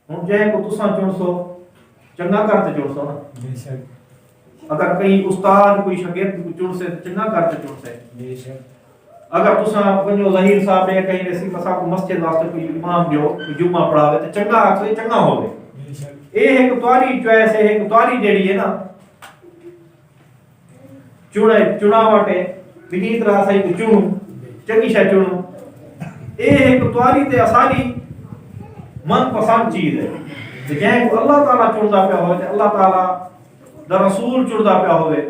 ہوں جے کو تساں چن سو چنگا کرتے چن سو نا. اگر کہیں استاد کوئی شاگرد کو چن سے چنگا کرتے چن سے. اگر تساں ونجو ظہیر صاحب نے کہیں نسی مسا کو مسجد واسطے کوئی امام جو جمعہ پڑھاوے تے چنگا آکھے چنگا ہوے. اے ایک تواری چوائس ہے، ایک تواری جیڑی ہے نا چناوٹے بنی طرح صحیح کو چنوں چنگی شے چنوں اے ایک تواری تے آسانی من پسند چیز ہے جہیں کو اللہ تعالیٰ چندا پیا ہوئے اللہ تعالیٰ دا رسول چندا پیا ہوئے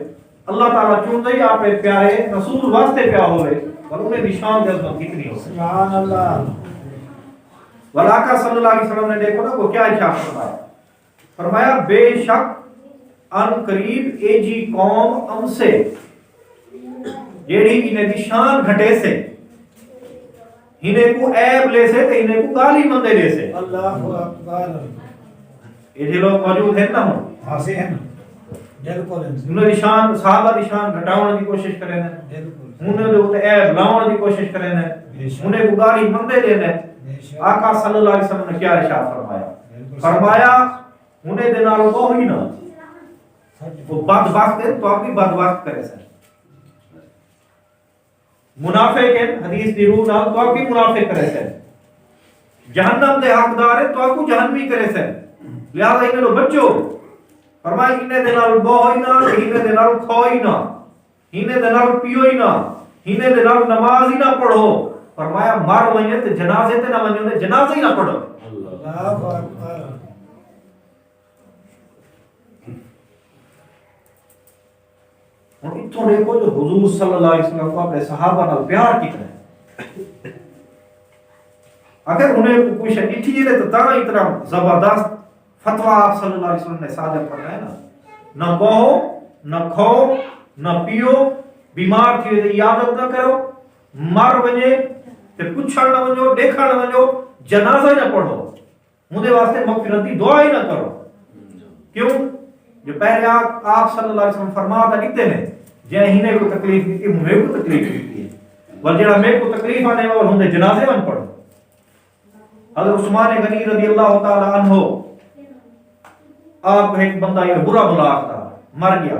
اللہ تعالیٰ چندا ہی آپ پیارے رسول واسطے پیا ہوئے اور انہیں نشان دے عظمت کتنی ہو سبحان اللہ ولاقہ صلی اللہ علیہ وسلم نے دیکھو نا وہ کیا ارشاد فرمایا فرمایا بے شک ان قریب اے جی قوم ام سے جیڑی انہیں نشان گھٹے سے انہیں کو عیب لے سے تے انہیں کو گالی مندے لے سے اللہ اکبر یہ جو لوگ موجود ہیں نا ہوں ہاسے ہیں بالکل انہیں نشان صحابہ نشان گھٹاؤنے کی کوشش کریں انہیں جو عیب لاؤنے کی کوشش کریں انہیں کو گالی مندے لینے آقا صلی اللہ علیہ وسلم نے کیا ارشاد فرمایا فرمایا انہیں دنالوں کو ہی نہ وہ بدبخت ہے تو آپ بھی بدبخت کرے سر منافق ہے حدیث دی روح نال تو آپ بھی منافق کرے سر جہنم دے حقدار ہے تو آپ کو جہنمی کرے سر لہذا انہیں لو بچو فرمایا انہیں دنال بو ہی نہ انہیں دنال کھو ہی نہ انہیں دنال پیو ہی نہ انہیں دنال نماز ہی نہ پڑھو فرمایا مار ونجے تے جنازے تے نہ ونجو تے جنازے ہی نہ پڑھو اللہ اکبر اور اتھوں دیکھو جو حضور صلی اللہ علیہ وسلم کو اپنے صحابہ نال پیار کتنا ہے اگر انہیں کوئی شے ڈٹھی ہے تو تاں اتنا زبردست فتویٰ آپ صلی اللہ علیہ وسلم نے صادر فرمایا نا نہ بہو نہ کھو نہ پیو بیمار تھی تے عادت نہ کرو مر ونجے تے پچھڑ نہ ونجو دیکھڑ نہ ونجو جنازہ نہ پڑھو مودے واسطے مغفرت دی دعا ہی نہ کرو کیوں جو پہلے آپ صلی اللہ علیہ وسلم فرماتا دیتے ہیں جے ہنے کو تکلیف دیتی میں کو تکلیف دیتی ہے اور جڑا میں کو تکلیف آنے والا ہوں جنازے ون پڑھو حضرت عثمان غنی رضی اللہ تعالی عنہ آپ ایک بندہ یہ برا بلا آتا مر گیا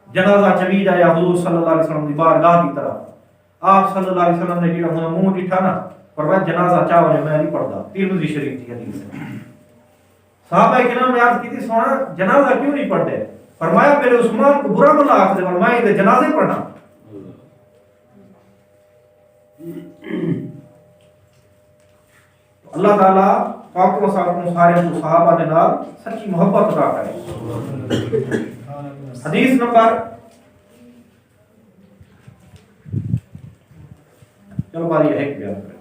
جنازہ چوی جایا حضور صلی اللہ علیہ وسلم دی بارگاہ کی طرف آپ صلی اللہ علیہ وسلم نے جڑا منہ ڈٹھا نا فرمایا جنازہ چاہو میں نہیں پڑھدا ترمذی شریف کی حدیث ہے صحابہ کرام نے عرض کی تھی سونا جنازہ کیوں نہیں پڑھتے فرمایا میرے عثمان کو برا بلا آخر فرمایا کہ جنازے پڑھنا اللہ تعالیٰ پاک و سارے صحابہ کے نال سچی محبت عطا کرے حدیث نمبر چلو باری ایک بیان کریں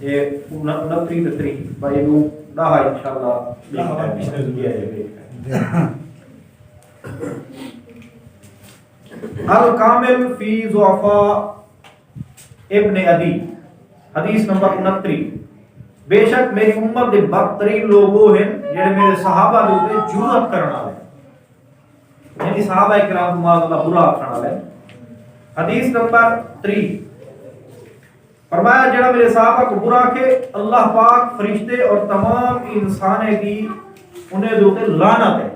یہ 29 بائی لوگ ڈاہا انشاءاللہ الکامل فی ضعفاء ابن عدی حدیث نمبر 29 بے شک میری امت دے بدترین لوگوں ہیں جڑے میرے صحابہ دے جرأت کرنا ہے یعنی صحابہ کرام معاذ اللہ برا کرنا ہے حدیث نمبر 3 فرمایا جڑا میرے صحابہ کو برا کہ اللہ پاک فرشتے اور تمام انسانے کی انہیں دوتے لعنت ہے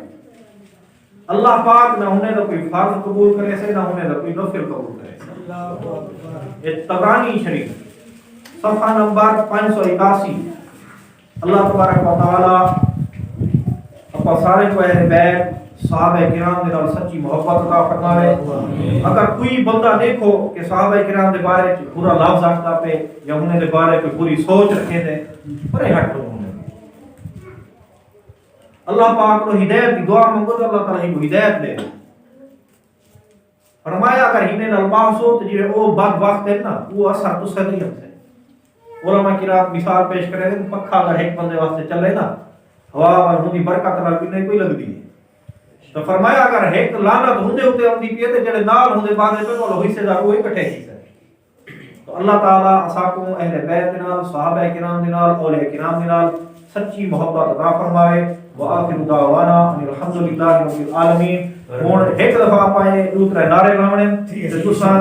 اللہ پاک نہ انہیں نہ کوئی فرض قبول کرے سے نہ انہیں نہ کوئی نفل قبول کرے سے یہ طبرانی شریف صفحہ نمبر 581 اللہ تبارک و تعالی اپا سارے کو اہل بیت صحابہ کرام دے نال سچی محبت عطا فرمائے اگر کوئی بندہ دیکھو کہ صحابہ کرام دے بارے برا لفظ آتا پہ یا انہیں دے بارے کوئی بری سوچ رکھے دے پرے ہٹ دو اللہ پاک کو ہدایت کی دعا مانگو تو اللہ تعالی کو ہدایت دے فرمایا اگر ہنے نال بحث ہو تو جو او بدبخت ہے نا وہ اثر تو سدی ہم سے علماء کرام مثال پیش کرے کہ پکھا اگر ایک بندے واسطے چلے نا ہوا اور ان کی برکت نال بھی نہیں کوئی لگدی ہے تو فرمایا اگر ایک لعنت ہوندے ہوتے اندی پیے تے جڑے نال ہوندے بعد تے تو حصے دار وہ اکٹھے ہی تو اللہ تعالی اساکو اہل بیت نال صحابہ کرام دے نال اولیاء کرام دے نال سچی محبت عطا فرمائے وآخر دعوانا الحمدللہ رب العالمین ہن ایک دفعہ پائے دوسرے نعرے لاونے تے تساں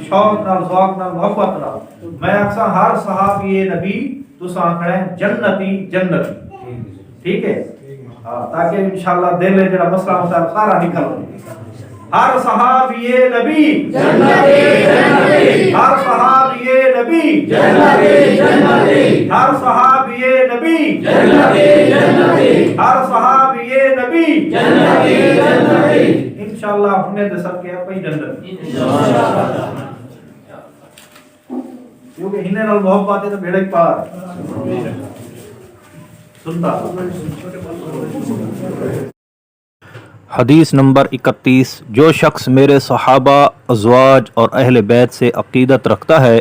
شوق نال ذوق نال محبت نال میں اکثر ہر صحابی نبی تساں کھڑے جنتی جنتی ٹھیک ہے تاکہ انشاءاللہ دل ہے جڑا مسئلہ مسائل سارا نکل ہر صحابی نبی جنتی جنتی ہر صحابی نبی جنتی جنتی ہر صحابی نبی جنتی جنتی ہر صحابی نبی جنتی جنتی انشاءاللہ ہنے دے سب کے پئی جنت کیونکہ ہنے نال محبت ہے تو بیڑا ہی پار سنتا حدیث نمبر 31 جو شخص میرے صحابہ ازواج اور اہل بیت سے عقیدت رکھتا ہے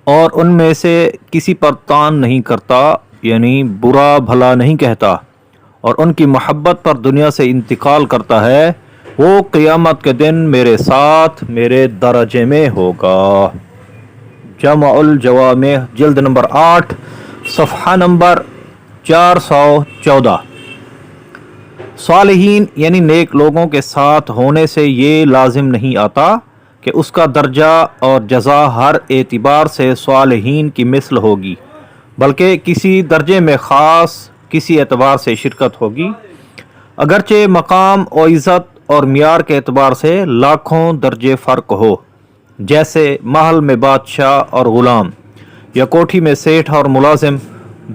اور ان میں سے کسی پر طعن نہیں کرتا یعنی برا بھلا نہیں کہتا اور ان کی محبت پر دنیا سے انتقال کرتا ہے وہ قیامت کے دن میرے ساتھ میرے درجے میں ہوگا۔ جامع الجوامع جلد نمبر 8 صفحہ نمبر 414۔ صالحین یعنی نیک لوگوں کے ساتھ ہونے سے یہ لازم نہیں آتا کہ اس کا درجہ اور جزا ہر اعتبار سے صالحین کی مثل ہوگی، بلکہ کسی درجے میں خاص کسی اعتبار سے شرکت ہوگی، اگرچہ مقام و عزت اور معیار کے اعتبار سے لاکھوں درجے فرق ہو، جیسے محل میں بادشاہ اور غلام یا کوٹھی میں سیٹھ اور ملازم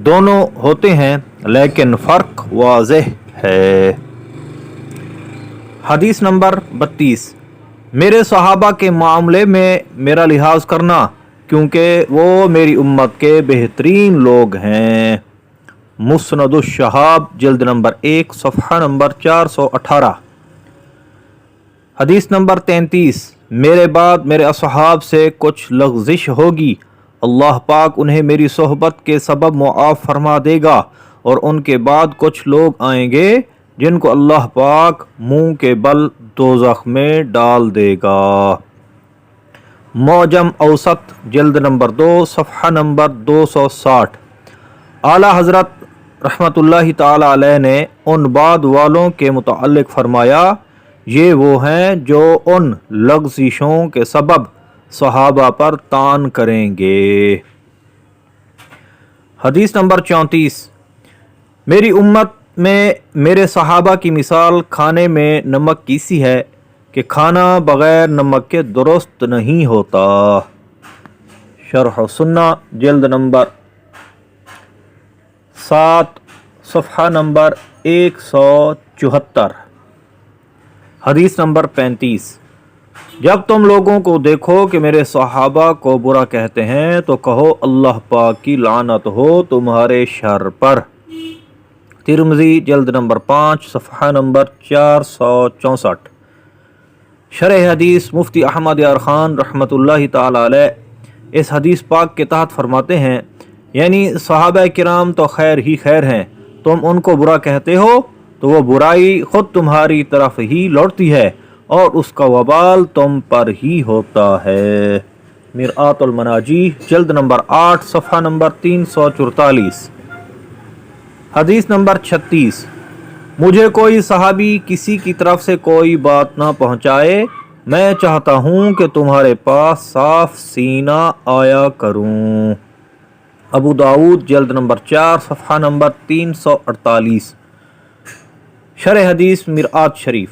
دونوں ہوتے ہیں، لیکن فرق واضح ہے۔ حدیث نمبر 32 میرے صحابہ کے معاملے میں میرا لحاظ کرنا کیونکہ وہ میری امت کے بہترین لوگ ہیں۔ مسند الشہاب جلد نمبر 1 صفحہ نمبر 418۔ حدیث نمبر 33 میرے بعد میرے اصحاب سے کچھ لغزش ہوگی، اللہ پاک انہیں میری صحبت کے سبب معاف فرما دے گا، اور ان کے بعد کچھ لوگ آئیں گے جن کو اللہ پاک منہ کے بل دوزخ میں ڈال دے گا۔ معجم اوسط جلد نمبر 2 صفحہ نمبر 260۔ اعلیٰ حضرت رحمۃ اللہ تعالی علیہ نے ان بعد والوں کے متعلق فرمایا، یہ وہ ہیں جو ان لغزشوں کے سبب صحابہ پر طعن کریں گے۔ حدیث نمبر 34 میری امت میں میرے صحابہ کی مثال کھانے میں نمک کی سی ہے کہ کھانا بغیر نمک کے درست نہیں ہوتا۔ شرح سنہ جلد نمبر 7 صفحہ نمبر 174۔ حدیث نمبر 35 جب تم لوگوں کو دیکھو کہ میرے صحابہ کو برا کہتے ہیں تو کہو اللہ پاک کی لعنت ہو تمہارے شر پر۔ ترمذی جلد نمبر 5 صفحہ نمبر 464۔ شرح حدیث مفتی احمد یار خان رحمۃ اللہ تعالی علیہ اس حدیث پاک کے تحت فرماتے ہیں، یعنی صحابہ کرام تو خیر ہی خیر ہیں، تم ان کو برا کہتے ہو تو وہ برائی خود تمہاری طرف ہی لوٹتی ہے اور اس کا وبال تم پر ہی ہوتا ہے۔ مرآت المناجی جلد نمبر 8 صفحہ نمبر 344۔ حدیث نمبر 36 مجھے کوئی صحابی کسی کی طرف سے کوئی بات نہ پہنچائے، میں چاہتا ہوں کہ تمہارے پاس صاف سینہ آیا کروں۔ ابو داؤد جلد نمبر 4 صفحہ نمبر 348۔ شرح حدیث مرآت شریف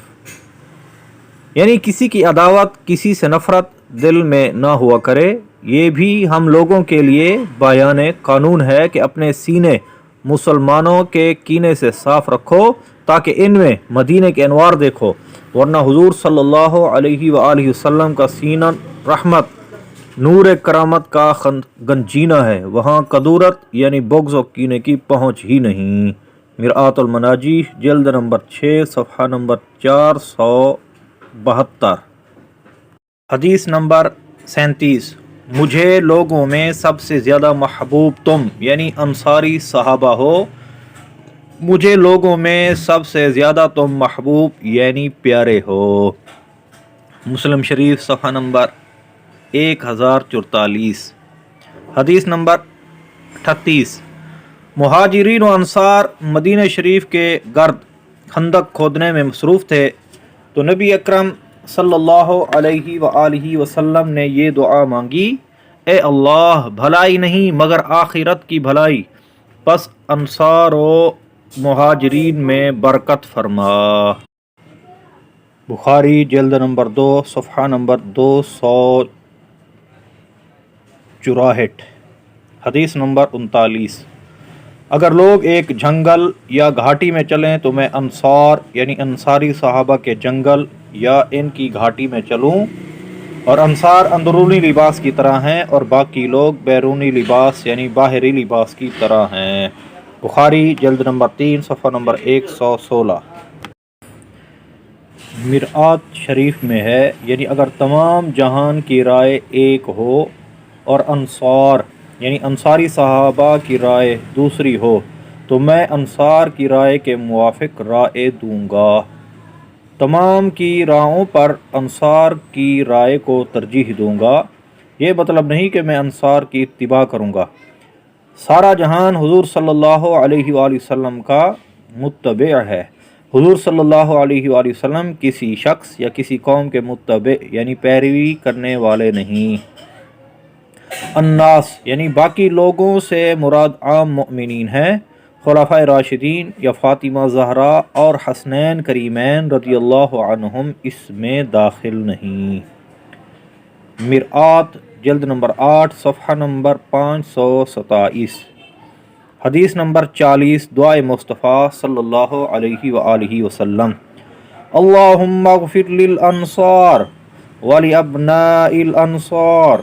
یعنی کسی کی عداوت کسی سے نفرت دل میں نہ ہوا کرے، یہ بھی ہم لوگوں کے لیے بیان قانون ہے کہ اپنے سینے مسلمانوں کے کینے سے صاف رکھو تاکہ ان میں مدینے کے انوار دیکھو، ورنہ حضور صلی اللہ علیہ وآلہ وسلم کا سینہ رحمت نور کرامت کا گنجینہ ہے، وہاں کدورت یعنی بغض و کینے کی پہنچ ہی نہیں۔ مرآت المناجی جلد نمبر 6 صفحہ نمبر 472۔ حدیث نمبر 37 مجھے لوگوں میں سب سے زیادہ محبوب تم یعنی انصاری صحابہ ہو، مجھے لوگوں میں سب سے زیادہ تم محبوب یعنی پیارے ہو۔ مسلم شریف صفحہ نمبر 1044۔ حدیث نمبر 38 مہاجرین و انصار مدینہ شریف کے گرد خندق کھودنے میں مصروف تھے تو نبی اکرم صلی اللہ علیہ وآلہ وسلم نے یہ دعا مانگی، اے اللہ بھلائی نہیں مگر آخرت کی بھلائی، پس انصار و مہاجرین میں برکت فرما۔ بخاری جلد نمبر 2 صفحہ نمبر 264۔ حدیث نمبر 39 اگر لوگ ایک جنگل یا گھاٹی میں چلیں تو میں انصار یعنی انصاری صحابہ کے جنگل یا ان کی گھاٹی میں چلوں، اور انصار اندرونی لباس کی طرح ہیں اور باقی لوگ بیرونی لباس یعنی باہری لباس کی طرح ہیں۔ بخاری جلد نمبر 3 صفحہ نمبر 116۔ مرآت شریف میں ہے، یعنی اگر تمام جہان کی رائے ایک ہو اور انصار یعنی انصاری صحابہ کی رائے دوسری ہو تو میں انصار کی رائے کے موافق رائے دوں گا۔ تمام کی رائوں پر انصار کی رائے کو ترجیح دوں گا، یہ مطلب نہیں کہ میں انصار کی اتباع کروں گا۔ سارا جہان حضور صلی اللہ علیہ وآلہ وسلم کا متبع ہے۔ حضور صلی اللہ علیہ وآلہ وسلم کسی شخص یا کسی قوم کے متبع یعنی پیروی کرنے والے نہیں۔ الناس یعنی باقی لوگوں سے مراد عام مؤمنین ہیں، خلفائے راشدین یا فاطمہ زہرا اور حسنین کریمین رضی اللہ عنہم اس میں داخل نہیں۔ مرآت جلد نمبر 8 صفحہ نمبر 527۔ حدیث نمبر 40 دعائے مصطفیٰ صلی اللہ علیہ وآلہ وسلم: اللہم اغفر للانصار ولابناء الانصار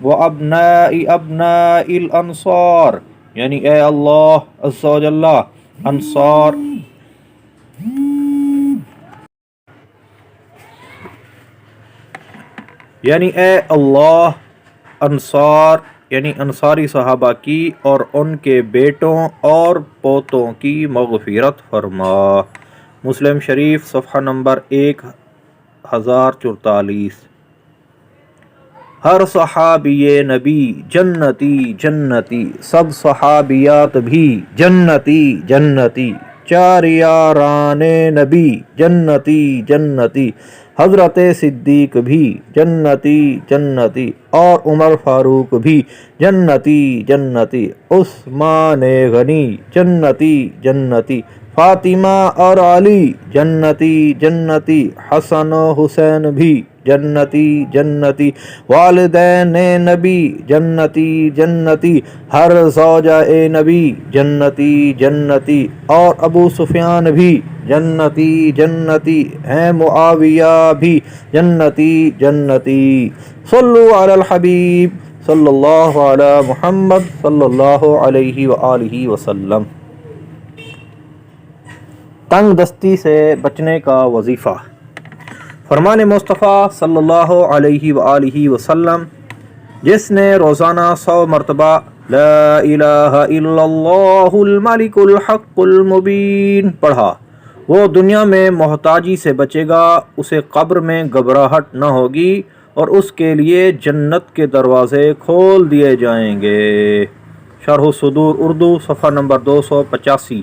وابناء ابناء الانصار، یعنی اے اللہ عز و جل انصار یعنی اے اللہ انصار یعنی انصاری صحابہ کی اور ان کے بیٹوں اور پوتوں کی مغفرت فرما۔ مسلم شریف صفحہ نمبر 1044۔ ہر صحابی نبی جنتی جنتی، سب صحابیات بھی جنتی جنتی، چار یاران نبی جنتی جنتی، حضرت صدیق بھی جنتی جنتی، اور عمر فاروق بھی جنتی جنتی، عثمان غنی جنتی جنتی، فاطمہ اور علی جنتی جنتی، حسن و حسین بھی جنتی جنتی، والدین نبی جنتی جنتی، ہر زوجہ نبی جنتی جنتی، اور ابو سفیان بھی جنتی جنتی ہیں، معاویہ بھی جنتی جنتی۔ صلو علی الحبیب صلی اللہ علی محمد صلی اللہ علیہ وآلہ وسلم۔ تنگ دستی سے بچنے کا وظیفہ۔ فرمان مصطفیٰ صلی اللہ علیہ وآلہ وسلم: جس نے روزانہ 100 مرتبہ لا الہ الا اللہ الملک الحق المبین پڑھا، وہ دنیا میں محتاجی سے بچے گا، اسے قبر میں گھبراہٹ نہ ہوگی اور اس کے لیے جنت کے دروازے کھول دیے جائیں گے۔ شرح الصدور اردو صفحہ نمبر 285،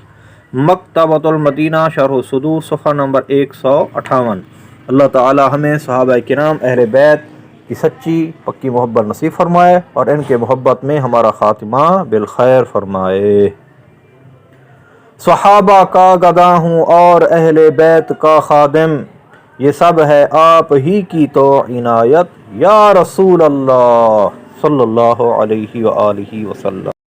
مکتبۃ المدینہ شرح الصدور صفحہ نمبر 158۔ اللہ تعالی ہمیں صحابہ کرام اہل بیت کی سچی پکی محبت نصیب فرمائے اور ان کے محبت میں ہمارا خاتمہ بالخیر فرمائے۔ صحابہ کا گدا ہوں اور اہل بیت کا خادم، یہ سب ہے آپ ہی کی تو عنایت، یا رسول اللہ صلی اللہ علیہ وآلہ وسلم۔